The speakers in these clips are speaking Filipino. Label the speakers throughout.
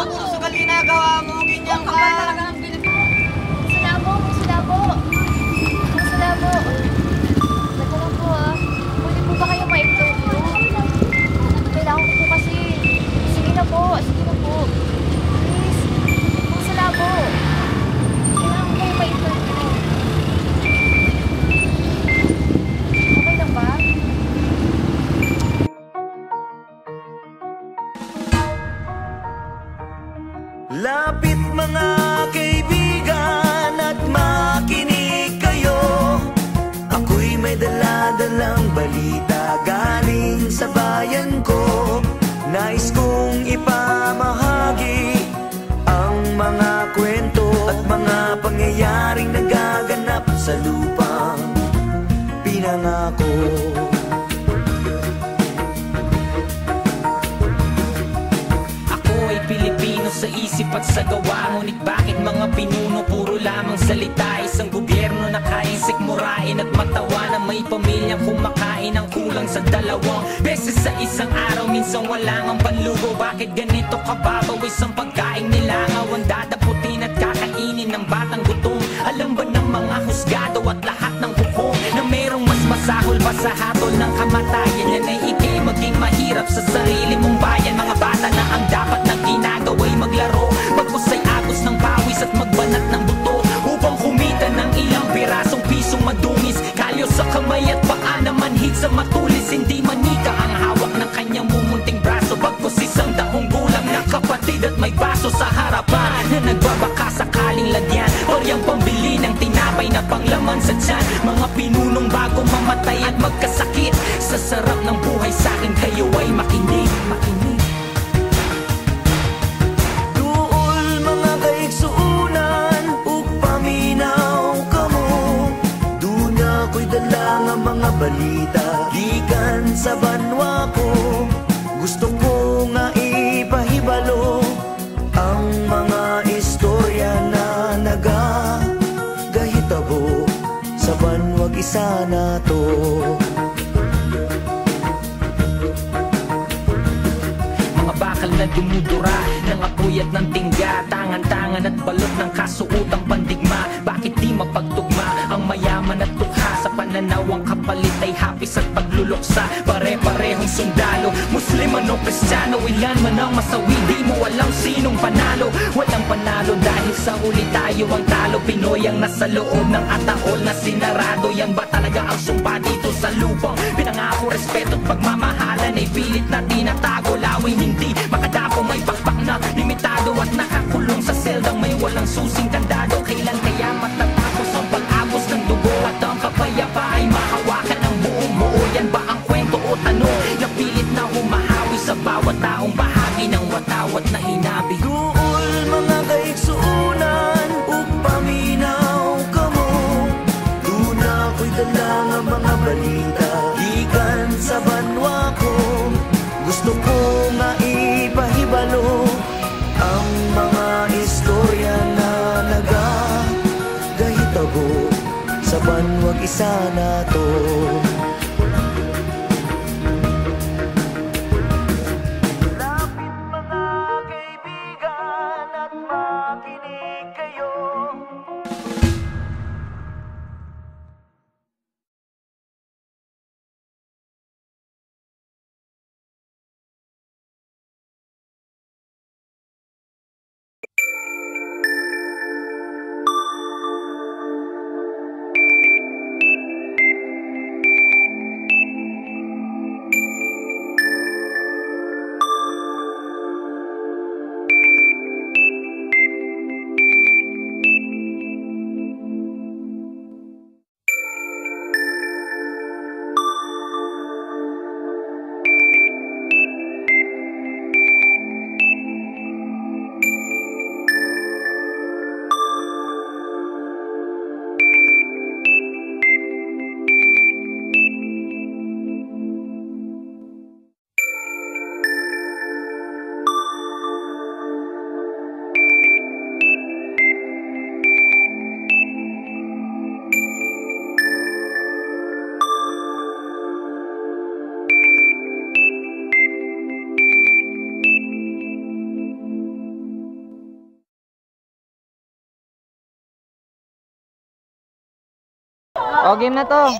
Speaker 1: Sugal ginagawa mo, ganyan ka.
Speaker 2: Salabo, salabo. Salabo. Nagtanong po ah. Pwede po ba kayo ma-interview? Kailangan ko po kasi. Sige na po, sige na po. Please. Salabo. Kailangan ko kayo ma-interview. Okay lang ba?
Speaker 3: Lapit mga kaibigan at makinig kayo. Ako'y may dala-dalang balita galing sa bayan ko. Nais kong ipamahagi ang mga kwento at mga pangyayaring nagaganap sa lupang pinangako.
Speaker 4: Pilipino sa isip at sa gawa. Ngunit bakit mga pinuno puro lamang salita? Isang gobyerno na kayang sikmurain at matawa na may pamilyang kumakain ang kulang sa 2 beses sa isang araw. Minsan wala ngang panlugo. Bakit ganito kababaw isang pagkain nilangaw? Ang dadaputin at kakainin ng batang gutom. Alam ba ng mga husgado at lahat ng hukom na merong mas masahol pa sa hatol ng kamatayan? Yan ay ikay maging mahirap sa sarili mong bayan. Mga bata na ang dapat na ginagawa'y maglaro, magkusay agos ng pawis at magbanat ng buto upang kumita ng ilang pirasong pisong madungis. Kalyo sa kamay at paa na manhid sa matulis. Hindi manika ang hawak ng kanyang mumunting braso, bagkos isang taong gulang na kapatid at may baso sa harapan na nagbabaka sakaling lagyan oryang pambili ng tinapay na panglaman sa tiyan. Mga pinunong bago mamatay at magkasakit sa sarap ng buhay, sa'kin kayo ay makinig, makinig.
Speaker 3: Mga balita gikan sa banwa ko, gusto ko nga ipahibalo ang mga istorya na nagagahitabo sa banwag isa na to.
Speaker 4: Mga bakal na dumudura ng apoy at ng tingga, tangan-tangan at balot ng kasuotang pandigma. Bakit di mapagtugma ang mayaman at tukha? Sa pananaw ang kapalit ay hapis at pagluluksa. Pare-parehong sundalo, Muslim o Kristiyano, ilan man ang masawi, di mo alam sinong panalo. Walang panalo dahil sa huli tayo ang talo. Pinoy ang nasa loob ng ataol na sinarado. Yan ba talaga ang sumpa dito sa lupang pinangako? Respeto at pagmamahalan ay pilit na tinatago. Lawing hindi makadapo, may pakpak na limitado at nakakulong sa seldang may walang susing kandado. Kailan kaya matatapos ang pag-agos ng dugo at ang kapayapa ay mahawakan ng buong buo? Yan ba ang kwento o tanong na pilit na humahawi sa bawat taong bahagi ng watawat na hinabi?
Speaker 3: Duol mga kaigsuunan ug paminaw kamo, duna ko'y dala nga mga balita gikan sa banwa ko. Gusto ko nga ipahibalo ang mga istorya na nagagahitabo sa banwag isa na to. Lapit mga kaibigan at makinig kayo.
Speaker 1: O, game na to.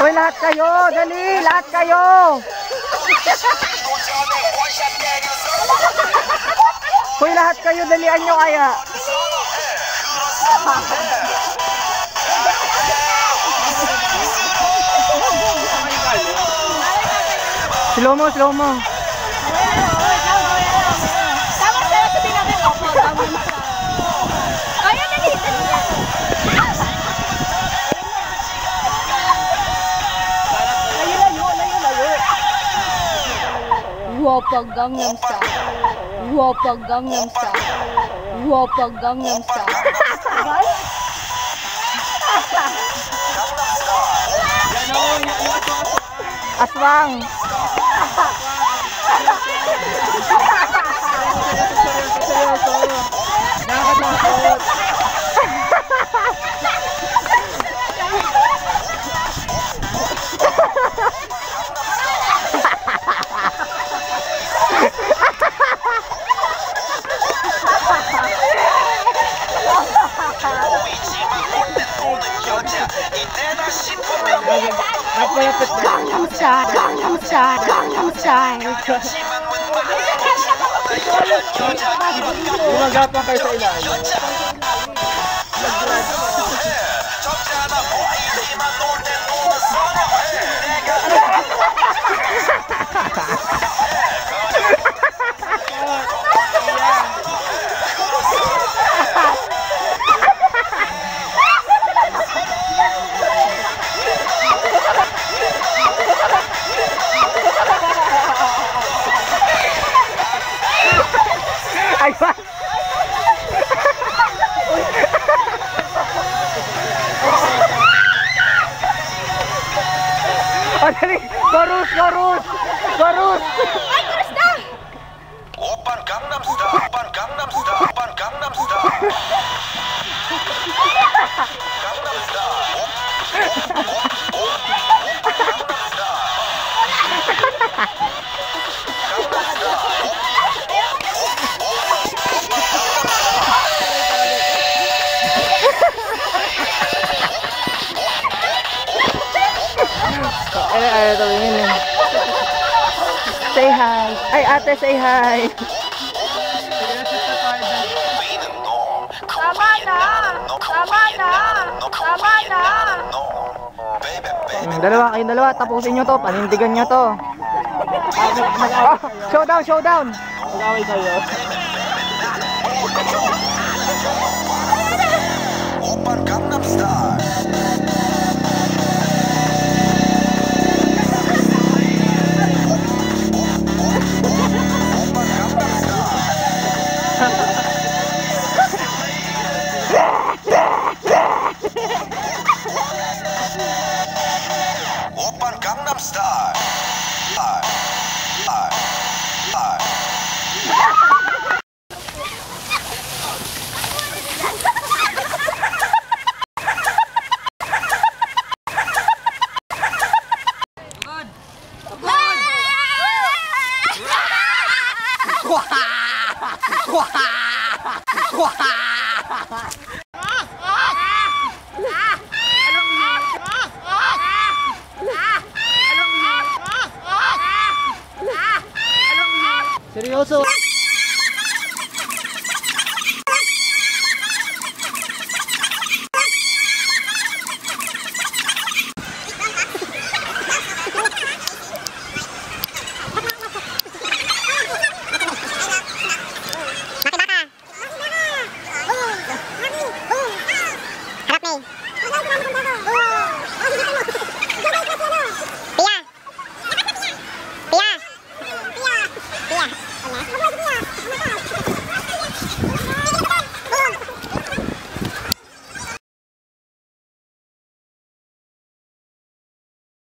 Speaker 1: Hoy, lahat kayo! Dali! Lahat kayo! Hoy, lahat kayo! Dalian nyo kaya! Slow mo, slow mo!
Speaker 2: Tama sa'yo sa pinagin ako. Tama na. Ayan, dali! Woppa Gangnam Style. Woppa Gangnam Style. Woppa Gangnam Style.
Speaker 1: Aswang! Nakakatakot!
Speaker 2: Gangnam Style. Gangnam Style. Gangnam Style.
Speaker 1: Gumagapang kayo sa ilalim. Ay ba? Dali! Gorus! Gorus! Gorus!
Speaker 2: Ay, Chris na!
Speaker 5: Oppan Gangnam Style, Oppan Gangnam Style, Oppan Gangnam Style. Gangnam Style. Gangnam
Speaker 1: Ay, ito, say hi. Ay, ate, say hi.
Speaker 2: Tama na! Tama na! Tama na!
Speaker 1: Kayong dalawa, tapusin nyo to, panindigan nyo to. Oh, showdown, showdown. Mag-away kayo.
Speaker 5: Oppan Gangnam Style. Oppan Gangnam Style.
Speaker 1: Seryoso.